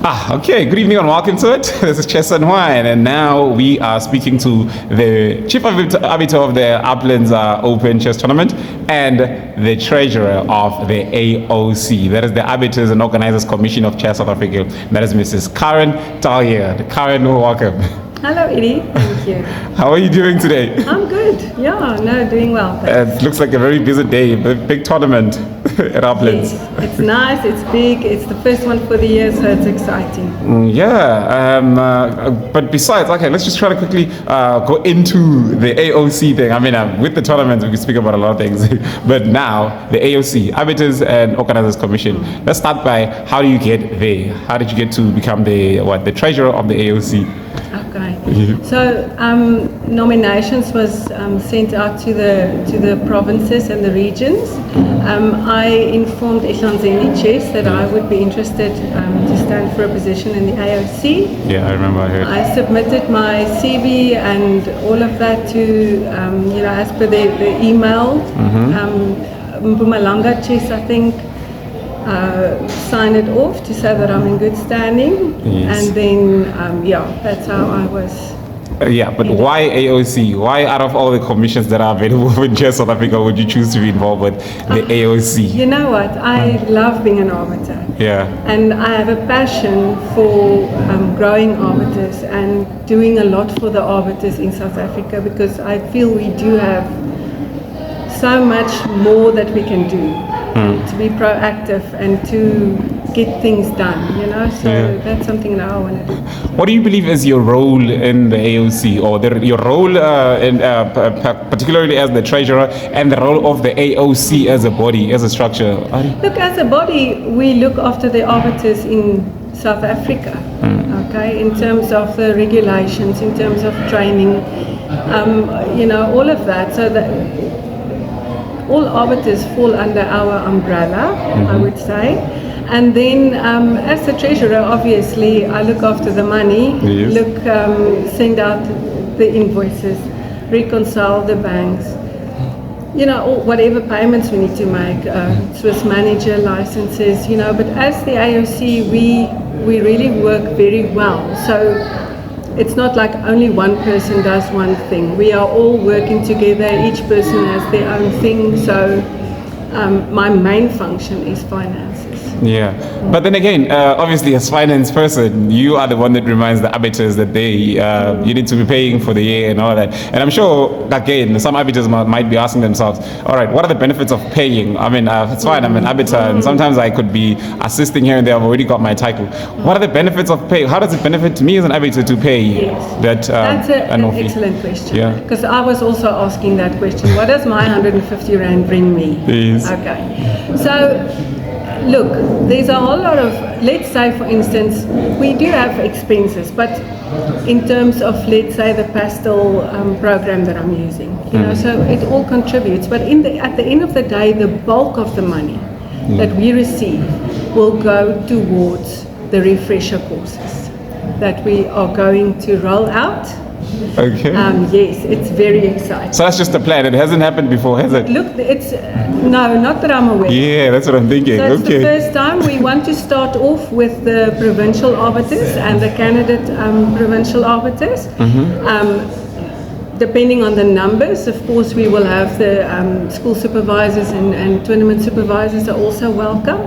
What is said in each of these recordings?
Okay. Good evening and welcome to it. This is Chess and Wine, and now we are speaking to the Chief Arbiter of the Uplands Open Chess Tournament and the Treasurer of the AOC. That is the Arbiters and Organisers Commission of Chess South Africa. That is Mrs. Karen Taljaard. Karen, welcome. Hello, Edie. Thank you. How are you doing today? I'm good. Yeah, no, doing well. It looks like a very busy day, a big tournament at Uplands. Yes, it's nice, it's big, it's the first one for the year, so it's exciting. But besides, okay, let's just try to quickly go into the AOC thing. I mean, with the tournament, we can speak about a lot of things. But now, the AOC, Arbiters and Organisers Commission. Let's start by, how do you get there? How did you get to become the treasurer of the AOC? Okay. So nominations was sent out to the provinces and the regions. I informed Ihlanzeni Chess that I would be interested to stand for a position in the AOC. Yeah, I remember. I submitted my CV and all of that to, as per the email. Mpumalanga Chess, I think, signed it off to say that I'm in good standing. Yes. And then, that's how I was. But why AOC? Why, out of all the commissions that are available in Chess South Africa, would you choose to be involved with the AOC? You know what? I love being an arbiter. Yeah. And I have a passion for growing arbiters and doing a lot for the arbiters in South Africa, because I feel we do have so much more that we can do to be proactive and to get things done, so that's something that I want to do. What do you believe is your role in the AOC, or your role particularly as the treasurer, and the role of the AOC as a body, as a structure? Look, as a body, we look after the arbiters in South Africa, okay, in terms of the regulations, in terms of training, all of that, so that all arbiters fall under our umbrella, I would say. And then as the treasurer, obviously, I look after the money, send out the invoices, reconcile the banks, whatever payments we need to make, Swiss manager licenses, but as the AOC, we really work very well. So it's not like only one person does one thing. We are all working together. Each person has their own thing. So my main function is finances. Yeah, but then again, obviously, as finance person, you are the one that reminds the arbiters that you need to be paying for the year and all that. And I'm sure, again, some arbiters might be asking themselves, all right, what are the benefits of paying? I mean, it's fine, I'm an arbiter, and sometimes I could be assisting here and there. I've already got my title. What are the benefits of pay? How does it benefit me as an arbiter to pay that? That's an excellent question. Yeah, because I was also asking that question. What does my 150 Rand bring me? Please. Okay, so look, there's a whole lot of, let's say for instance, we do have expenses, but in terms of, let's say, the pastel program that I'm using, so it all contributes. But at the end of the day, the bulk of the money that we receive will go towards the refresher courses that we are going to roll out. Okay. Yes, it's very exciting. So that's just a plan. It hasn't happened before, has it? Look, it's no, not that I'm aware. Yeah, that's what I'm thinking. So it's the first time. We want to start off with the provincial arbiters and the candidate provincial arbiters. Depending on the numbers, of course, we will have the school supervisors and tournament supervisors are also welcome.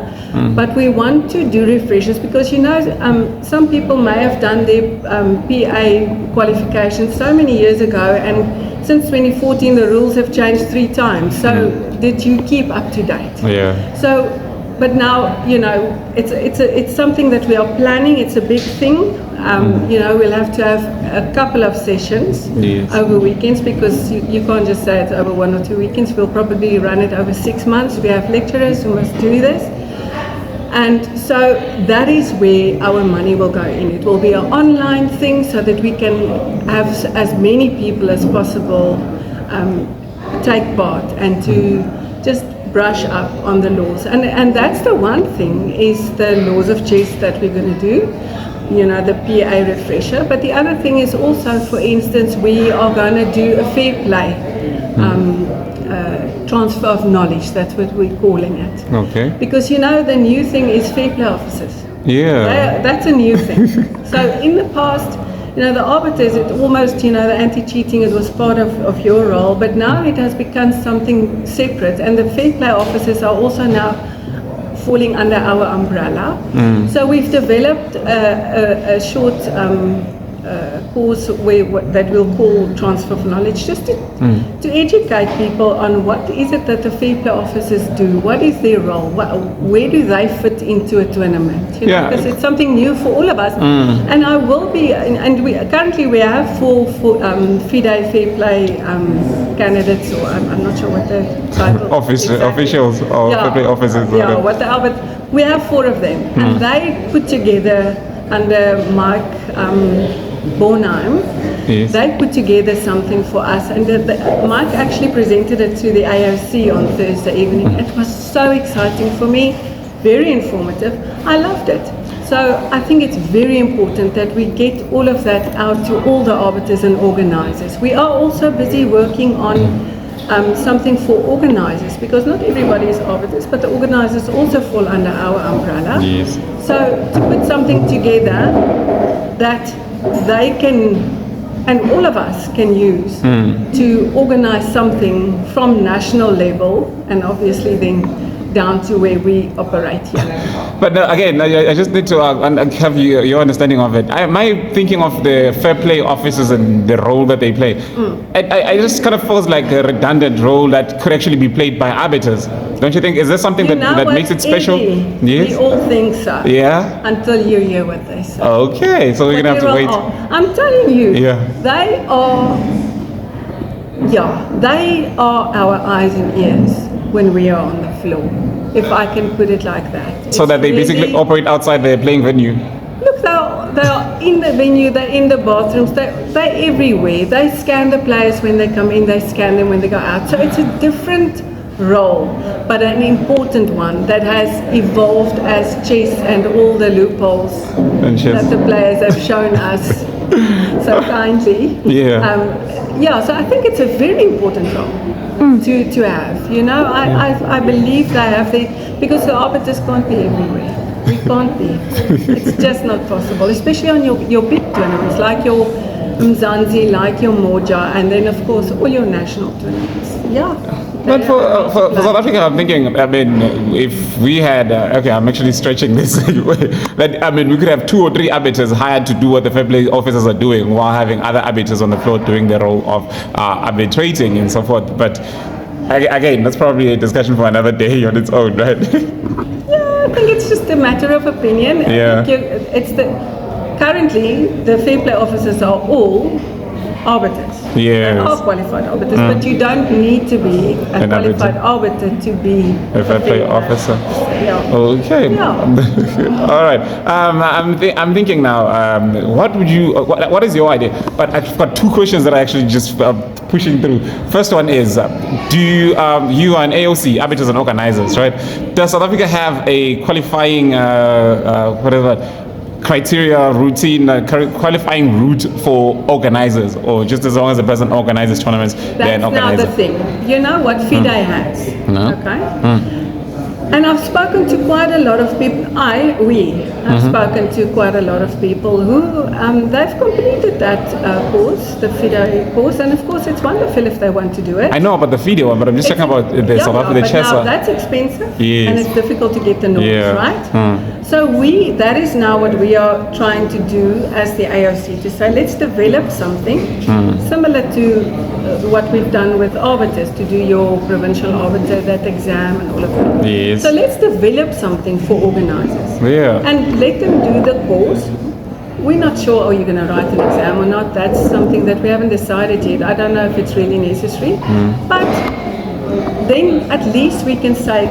But we want to do refreshers because, some people may have done their PA qualifications so many years ago, and since 2014 the rules have changed 3 times. So did you keep up to date? Yeah. So, but now, it's something that we are planning. It's a big thing. We'll have to have a couple of sessions over weekends, because you can't just say it's over 1 or 2 weekends. We'll probably run it over 6 months. We have lecturers who must do this. And so that is where our money will go in. It will be an online thing so that we can have as many people as possible take part and to just brush up on the laws. And that's the one thing, is the laws of chess that we're going to do, the PA refresher. But the other thing is also, for instance, we are going to do a fair play transfer of knowledge. That's what we're calling it. Okay. Because the new thing is fair play officers. Yeah. That's a new thing. So in the past, the arbiters, it almost, the anti-cheating, it was part of your role, but now it has become something separate, and the fair play officers are also now falling under our umbrella. So we've developed a short course that we'll call Transfer of Knowledge, just to educate people on what is it that the fair play officers do, what is their role, where do they fit into a tournament, because it's something new for all of us. And I will be, and currently we have four FIDE fair play candidates, or I'm not sure what the title officials or fair play officers. But we have 4 of them, and they put together under Mike Bornheim, they put together something for us, and Mike actually presented it to the AOC on Thursday evening. It was so exciting for me, very informative. I loved it. So I think it's very important that we get all of that out to all the arbiters and organisers. We are also busy working on something for organisers, because not everybody is arbiters, but the organisers also fall under our umbrella. Yes. So to put something together that they can, and all of us can use to organise something from national level, and obviously then down to where we operate here. But again, I just need to have your understanding of it. My thinking of the fair play officers and the role that they play, I just kind of feels like a redundant role that could actually be played by arbiters. Don't you think? Is there something that makes it special? Yes. We all think so. Yeah. Until you hear what they say. Okay, so we're gonna have to wait. I'm telling you. Yeah. They are our eyes and ears when we are on the floor, if I can put it like that. So that they basically operate outside their playing venue. Look, they are in the venue, they're in the bathrooms, they're everywhere. They scan the players when they come in, they scan them when they go out. So it's a different role, but an important one that has evolved as chess and all the loopholes that the players have shown us so kindly. So I think it's a very important role to have. I believe they have because the arbiters can't be everywhere. We can't be. It's just not possible, especially on your big tournaments like your Mzansi, like your Moja, and then of course all your national tournaments. But for South Africa, I'm thinking, if we had, I'm actually stretching this, that, we could have 2 or 3 arbiters hired to do what the fair play officers are doing, while having other arbiters on the floor doing the role of arbitrating and so forth. But again, that's probably a discussion for another day on its own, right? I think it's just a matter of opinion. Currently, the fair play officers are all arbiters. Yes. Are qualified arbiters, but you don't need to be a qualified arbiter to be a fair play officer. Okay. All right. I'm thinking now. What is your idea? But I've got 2 questions that I actually just pushing through. First one is, do you are an AOC, Arbiters and Organisers, right? Does South Africa have a qualifying criteria, routine, qualifying route for organisers, or just as long as the person organizes tournaments, they're an organizer? That's now the thing. You know what FIDE has? Okay? And I've spoken to quite a lot of people, we have spoken to quite a lot of people who, they've completed that course, the FIDE course, and of course it's wonderful if they want to do it. I know about the FIDE one, but I'm just talking about the South Africa chess. Now that's expensive, and it's difficult to get the norms, right? So that is now what we are trying to do as the AOC, to say let's develop something similar to what we've done with arbiters, to do your provincial arbiter, that exam and all of that. Yes. So let's develop something for organisers and let them do the course. We're not sure, are you going to write an exam or not? That's something that we haven't decided yet. I don't know if it's really necessary. But then at least we can say,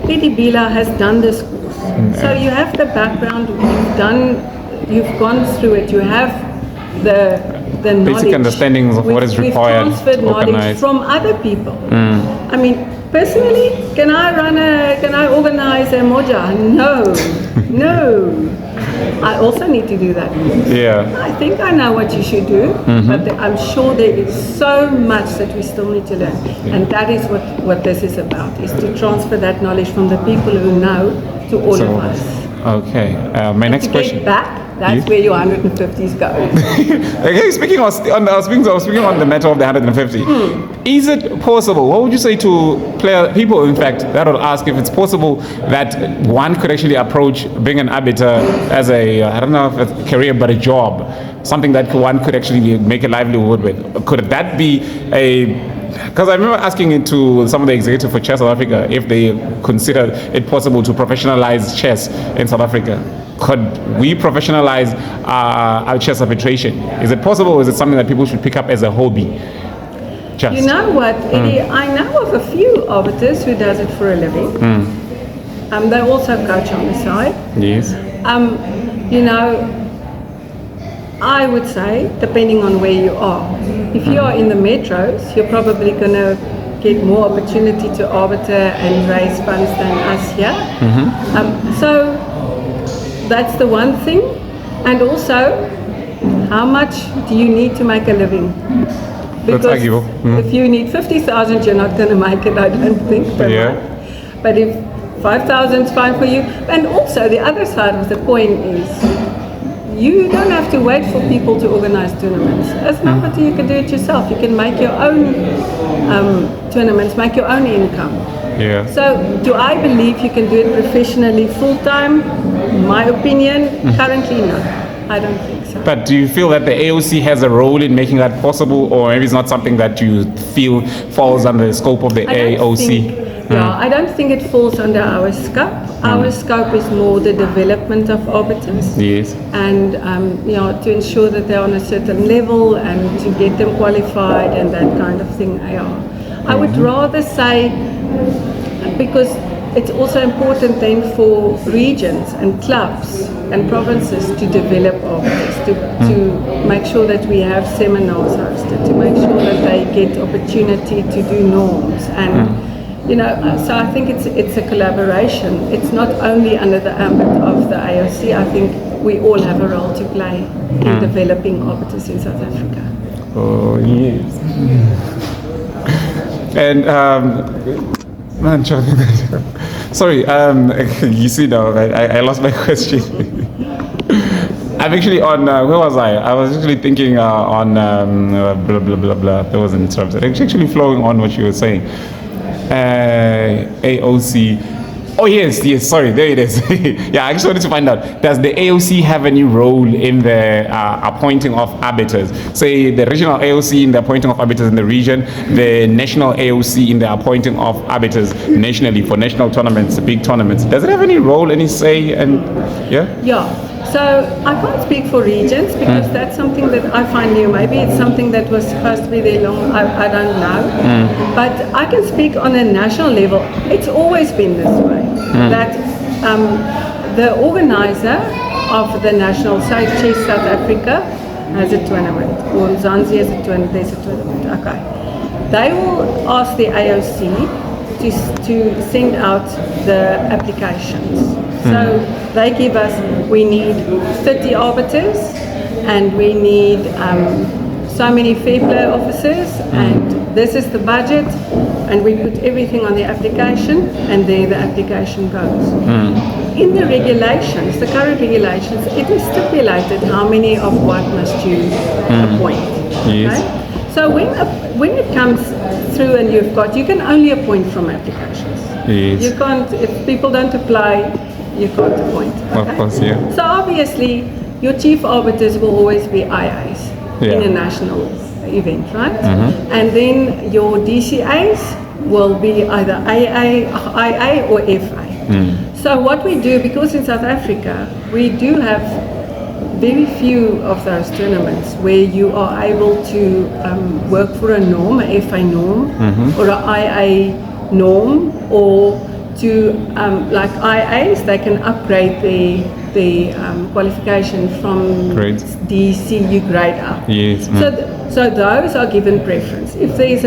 Lady Bila has done this course. So you have the background, you've gone through it, you have the knowledge. Basic understandings of what is required. We've transferred knowledge from other people. I mean, personally, can I organize a moja? No. I also need to do that. I think I know what you should do, but I'm sure there is so much that we still need to learn. And that is what this is about, is to transfer that knowledge from the people who know to all of us. Okay. My next To question. get back, that's Yeah. where your 150s go. Okay, speaking on the matter of the 150, is it possible? What would you say to people, in fact, that will ask if it's possible that one could actually approach being an arbiter as a, I don't know if it's a career, but a job, something that one could actually make a livelihood with? Could that be because I remember asking it to some of the executives for Chess South Africa if they consider it possible to professionalize chess in South Africa. Could we professionalize our chess arbitration? Is it possible, or is it something that people should pick up as a hobby? Just. You know what, Eddie, I know of a few arbiters who does it for a living. They also coach on the side. Yes. You know, I would say, depending on where you are. If you are in the metros, you're probably going to get more opportunity to arbiter and raise funds than us here. So that's the one thing. And also, how much do you need to make a living? Because arguable. if you need 50,000, you're not going to make it, I don't think. But if 5,000 is fine for you. And also, the other side of the coin is, you don't have to wait for people to organize tournaments. As an arbiter, you can do it yourself. You can make your own tournaments, make your own income. Yeah. So, do I believe you can do it professionally full-time? In my opinion, currently no. I don't think so. But do you feel that the AOC has a role in making that possible, or maybe it's not something that you feel falls under the scope of the AOC? I don't think it falls under our scope. Our scope is more the development of arbiters. Yes. And to ensure that they're on a certain level and to get them qualified and that kind of thing. I would rather say, because it's also important then for regions and clubs and provinces to develop arbiters, to make sure that we have seminars hosted, to make sure that they get opportunity to do norms and so I think it's a collaboration. It's not only under the ambit of the AOC. I think we all have a role to play in developing arbiters in South Africa. Oh, yes. And, sorry, you see now, I lost my question. I'm actually on, where was I? I was actually thinking on blah, blah, blah, blah. That was interrupted. Actually flowing on what you were saying. AOC. Oh yes, sorry, there it is. Yeah, I just wanted to find out, does the AOC have any role in the appointing of arbiters? Say the regional AOC in the appointing of arbiters in the region, the national AOC in the appointing of arbiters nationally for national tournaments, big tournaments. Does it have any role, any say? And yeah. So I can't speak for regions because that's something that I find new. Maybe it's something that was supposed to be there long, I don't know. But I can speak on a national level. It's always been this way, that the organizer of the national, say Chess South Africa has a tournament, or Zanzi has a tournament, there's a tournament, okay. They will ask the AOC to send out the applications. So they give us, we need 30 arbiters and we need so many fair play officers and this is the budget, and we put everything on the application and there the application goes. In the regulations, the current regulations, it is stipulated how many of what must you appoint. Yes. Okay? So when it comes through and you can only appoint from applications. Yes. You can't, if people don't apply, you can't appoint. Okay? Of course, yeah. So obviously, your chief arbiters will always be IAs in a national event, right? And then your DCAs will be either IA or FA. So what we do, because in South Africa, we do have very few of those tournaments where you are able to work for a norm, a FA norm, or an IA norm, or to like IAs, they can upgrade the qualification from DCU grade up. Yes. So those are given preference. If there's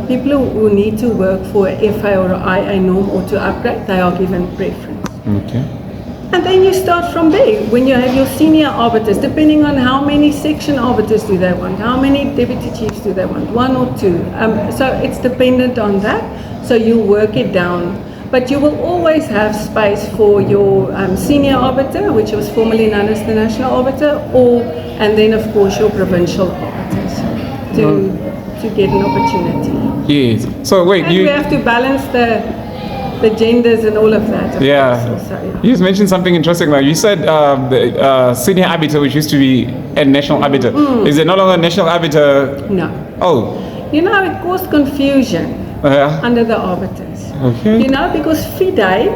people who need to work for a FA or an IA norm or to upgrade, they are given preference. Okay. And then you start from there. When you have your senior arbiters, depending on how many section arbiters do they want, how many deputy chiefs do they want, one or two. So it's dependent on that. So you work it down But you will always have space for your senior arbiter, which was formerly known as the national arbiter, and then of course your provincial arbiters to get an opportunity. Yes. So wait, And we have to balance the genders and all of that. Of course, also, You just mentioned something interesting now. You said the senior arbiter, which used to be a national arbiter, is it no longer a national arbiter? No. Oh. You know, it caused confusion under the arbiters. Okay. You know, because FIDE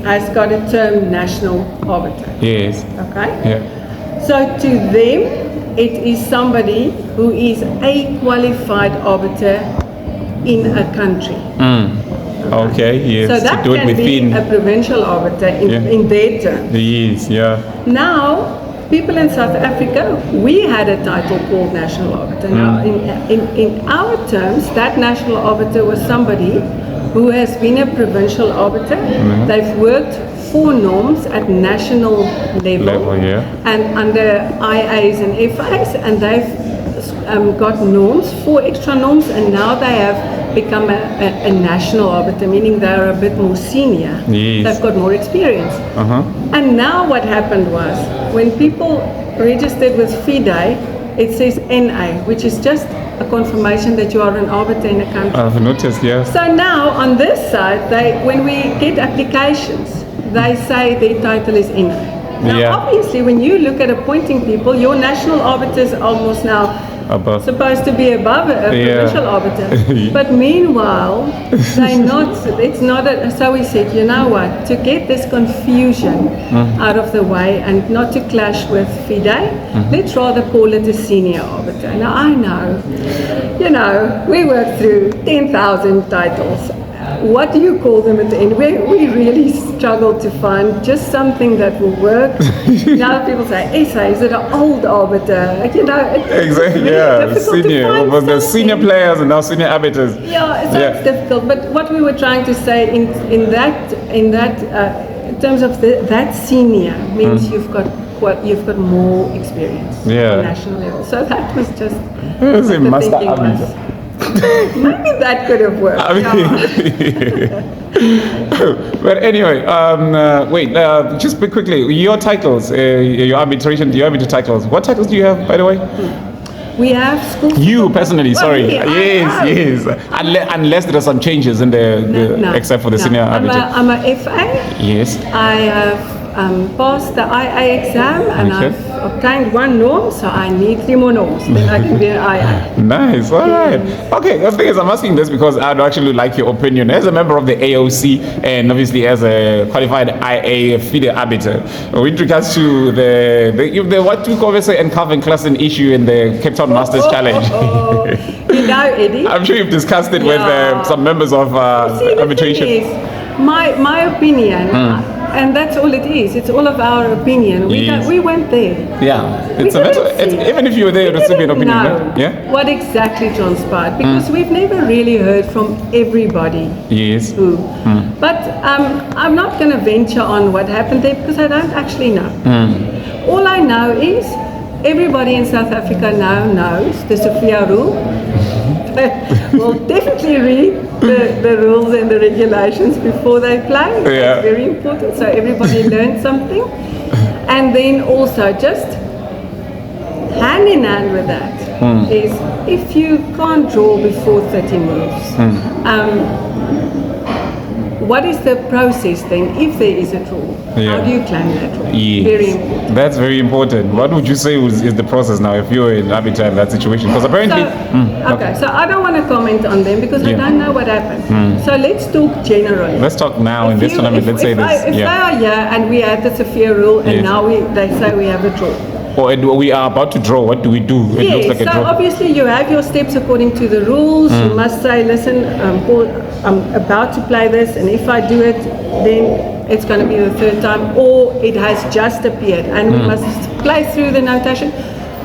has got a term national arbiter. Yes. Okay? Yeah. So to them, it is somebody who is a qualified arbiter in a country. Okay, yes. So that to do it can within be a provincial arbiter in their term. Yes, yeah. Now, people in South Africa, we had a title called national arbiter. Now, in our terms, that national arbiter was somebody who has been a provincial arbiter. They've worked for norms at national level and under IAs and FAs, and they've got norms, 4 extra norms, and now they have become a national arbiter, meaning they're a bit more senior. Yes. They've got more experience. And now what happened was, when people registered with FIDE, it says NA, which is just a confirmation that you are an arbiter in a country. I've noticed, yes. So now on this side, when we get applications, they say their title is NA. Now obviously when you look at appointing people, your national arbiters are almost now supposed to be above a provincial arbiter. But meanwhile, it's not so we said, you know what, to get this confusion out of the way and not to clash with FIDE, let's rather call it a senior arbiter. Now I know, we work through 10,000 titles. What do you call them at the end? We really struggle to find just something that will work. Now people say, SA, is it an old arbiter? You know, exactly, senior. Well, the senior players and now senior arbiters. Yeah, so it's difficult. But what we were trying to say in terms of that senior means you've got more experience on national level. So that was just what the thinking was. Maybe that could have worked. But anyway, wait, just quickly, your titles, your arbiter titles. What titles do you have, by the way? We have school. You personally, sorry. Yes. Unless there are some changes in the except for the senior arbiter. I'm a FA. Yes. I have passed the IA exam and I've obtained 1 norm, so I need 3 more norms, then I can be an IA. Nice, all right. Okay, the thing is, I'm asking this because I'd actually like your opinion as a member of the AOC and obviously as a qualified IA FIDE arbiter. With regards to the what we call and Calvin Klassen issue in the Cape Town Masters Challenge. You know, Eddie. I'm sure you've discussed it with some members of arbitration. The thing is, my opinion. And that's all it is. It's all of our opinion. We went there. Yeah, even if you were there, it would still be an opinion. Know what exactly transpired, because we've never really heard from everybody. Yes. Who. But I'm not going to venture on what happened there because I don't actually know. All I know is everybody in South Africa now knows the Sofia rule. Will definitely read the rules and the regulations before they play. That's very important, so everybody learns something. And then also just hand in hand with that is if you can't draw before 30 moves, what is the process then if there is a draw? How do you claim that draw? Very important. That's very important. What would you say is the process now if you're in Arbiter in that situation? Because apparently... So I don't want to comment on them because I don't know what happened. So let's talk generally. Let's talk now in this tournament. Let's say this. If they are here and we had the Sofia rule and now they say we have a draw. Or we are about to draw, what do we do? It looks like a draw. Obviously you have your steps according to the rules. You must say, listen, I'm about to play this, and if I do it, then it's going to be the 3rd time, or it has just appeared, and we must play through the notation.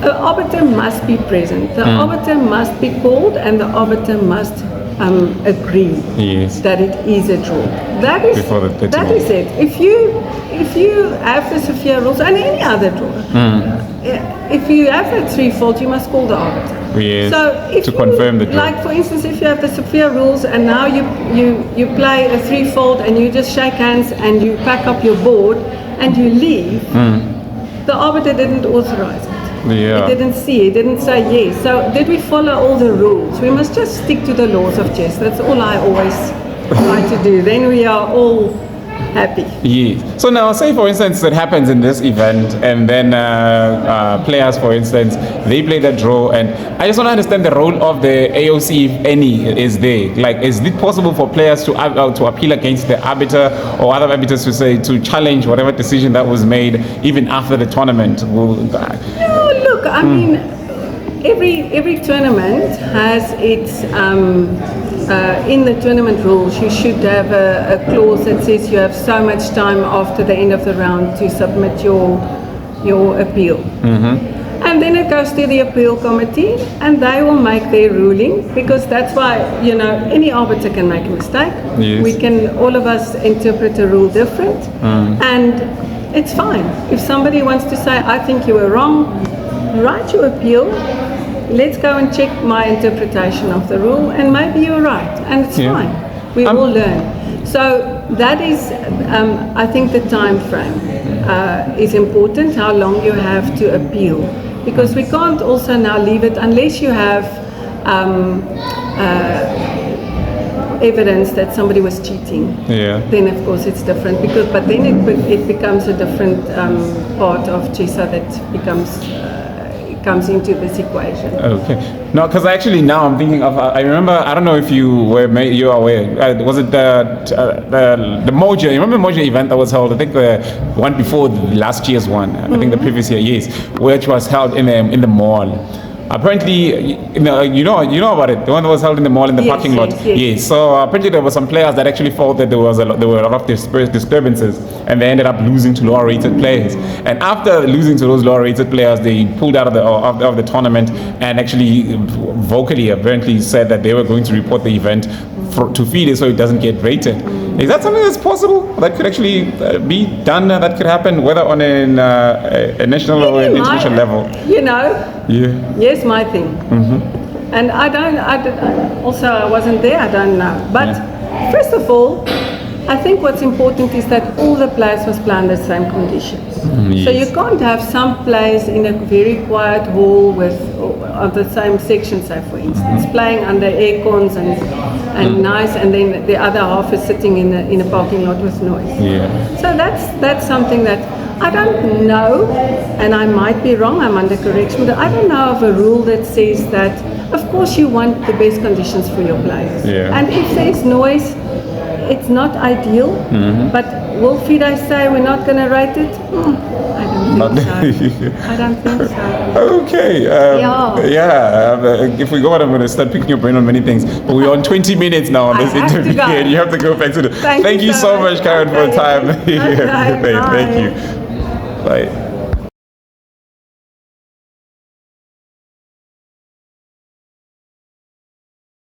The arbiter must be present. The arbiter must be called, and the arbiter must agree Yes. that it is a draw. That is Before the 30 that is it. If you have the Sofia rules and any other draw, if you have a threefold, you must call the arbiter. Yes, So if to you- confirm the draw. like for instance, if you have the Sofia rules and now you play a threefold and you just shake hands and you pack up your board and you leave, the arbiter didn't authorize it. Yeah. He didn't see, he didn't say yes. So did we follow all the rules? We must just stick to the laws of chess. That's all I always try to do. Then we are all happy. Yes. So now, say for instance, that happens in this event, and then players, for instance, they play the draw, and I just want to understand the role of the AOC, if any, is there. Like, is it possible for players to appeal against the arbiter or other arbiters to say to challenge whatever decision that was made even after the tournament? No, look, I mean, every tournament has its in the tournament rules. You should have a clause that says you have so much time after the end of the round to submit your appeal. And then it goes to the appeal committee, and they will make their ruling, because that's why, you know, any arbiter can make a mistake. Yes. We can, all of us, interpret a rule different, and it's fine. If somebody wants to say, I think you were wrong, write your appeal. Let's go and check my interpretation of the rule, and maybe you're right, and it's fine. We all learn. So that is, I think, the time frame is important. How long you have to appeal, because we can't also now leave it unless you have evidence that somebody was cheating. Yeah. Then of course it's different, because but then it becomes a different part of chessa that comes into this equation. Okay. No, because actually now I'm thinking of. I remember. I don't know if you are aware. Was it the Moja? You remember the Moja event that was held? I think the one before last year's one. I think the previous year, yes, which was held in the mall. Apparently, you know about it. The one that was held in the mall in the parking lot. Yes. So apparently there were some players that actually felt that there were a lot of disturbances, and they ended up losing to lower-rated players. And after losing to those lower-rated players, they pulled out of the tournament and actually vocally apparently said that they were going to report the event to feed it so it doesn't get rated. Is that something that's possible? That could actually be done? That could happen, whether on a national or an international level? You know. Yeah. Yes, my thing. And I also I wasn't there, I don't know. But first of all, I think what's important is that all the players must play under the same conditions. So you can't have some players in a very quiet hall with of the same section, say for instance, playing under air cons and nice, and then the other half is sitting in a parking lot with noise. Yeah. So that's something that I don't know, and I might be wrong, I'm under correction, but I don't know of a rule that says that, of course you want the best conditions for your players. Yeah. And if there's noise, it's not ideal, but will FIDE say we're not going to rate it? I don't think so. I don't think so. Okay. If we go on, I'm going to start picking your brain on many things. But we're on 20 minutes now on this interview, and you have to go back to the. Thank you so much, Karen, for the time. Okay, Thank you. Bye.